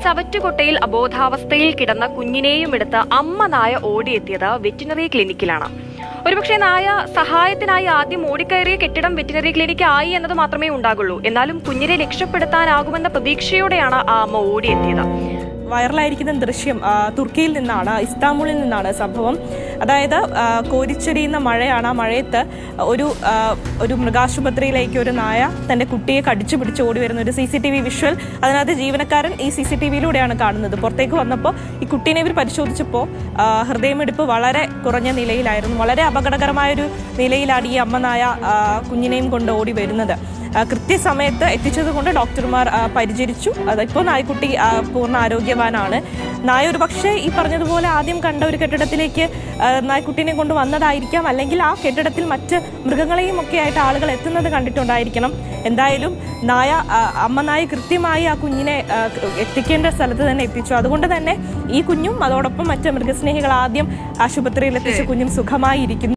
ചവറ്റുകൊട്ടയിൽ അബോധാവസ്ഥയിൽ കിടന്ന കുഞ്ഞിനെയും എടുത്ത് അമ്മ നായ ഓടിയെത്തിയത് വെറ്റിനറി ക്ലിനിക്കിലാണ്. ഒരുപക്ഷെ നായ സഹായത്തിനായി ആദ്യം ഓടിക്കയറിയ കെട്ടിടം വെറ്റിനറി ക്ലിനിക്ക് ആയി എന്നത് മാത്രമേ ഉണ്ടാകുള്ളൂ. എന്നാലും കുഞ്ഞിനെ രക്ഷപ്പെടുത്താനാകുമെന്ന പ്രതീക്ഷയോടെയാണ് ആ അമ്മ ഓടിയെത്തിയത്. വൈറലായിരിക്കുന്ന ദൃശ്യം തുർക്കിയിൽ നിന്നാണ്, ഇസ്താംബുളിൽ നിന്നാണ് സംഭവം. അതായത് കോരിച്ചൊരിയുന്ന മഴയാണ്. ആ മഴയത്ത് ഒരു മൃഗാശുപത്രിയിലേക്ക് ഒരു നായ തൻ്റെ കുട്ടിയെ കടിച്ചു പിടിച്ച് ഓടി വരുന്ന ഒരു CCTV വിഷ്വൽ. അതിനകത്ത് ജീവനക്കാരൻ ഈ CCTVയിലൂടെയാണ് കാണുന്നത്. പുറത്തേക്ക് വന്നപ്പോൾ ഈ കുട്ടീനെ ഇവർ പരിശോധിച്ചപ്പോൾ ഹൃദയമിടിപ്പ് വളരെ കുറഞ്ഞ നിലയിലായിരുന്നു. വളരെ അപകടകരമായൊരു നിലയിലാണ് ഈ അമ്മ നായ കുഞ്ഞിനെയും കൊണ്ട് ഓടി വരുന്നത്. കൃത്യസമയത്ത് എത്തിച്ചതുകൊണ്ട് ഡോക്ടർമാർ പരിചരിച്ചു. അതിപ്പോൾ നായ്ക്കുട്ടി പൂർണ്ണ ആരോഗ്യവാനാണ്. നായ ഒരു പക്ഷേ ഈ പറഞ്ഞതുപോലെ ആദ്യം കണ്ട ഒരു കെട്ടിടത്തിലേക്ക് നായ്ക്കുട്ടീനെ കൊണ്ട് വന്നതായിരിക്കാം, അല്ലെങ്കിൽ ആ കെട്ടിടത്തിൽ മറ്റ് മൃഗങ്ങളെയും ഒക്കെ ആയിട്ട് ആളുകൾ എത്തുന്നത് കണ്ടിട്ടുണ്ടായിരിക്കണം. എന്തായാലും അമ്മ നായ കൃത്യമായി ആ കുഞ്ഞിനെ എത്തിക്കേണ്ട സ്ഥലത്ത് തന്നെ എത്തിച്ചു. അതുകൊണ്ട് തന്നെ ഈ കുഞ്ഞും അതോടൊപ്പം മറ്റ് മൃഗസ്നേഹികൾ ആദ്യം ആശുപത്രിയിൽ എത്തിച്ച കുഞ്ഞും സുഖമായി ഇരിക്കുന്നു.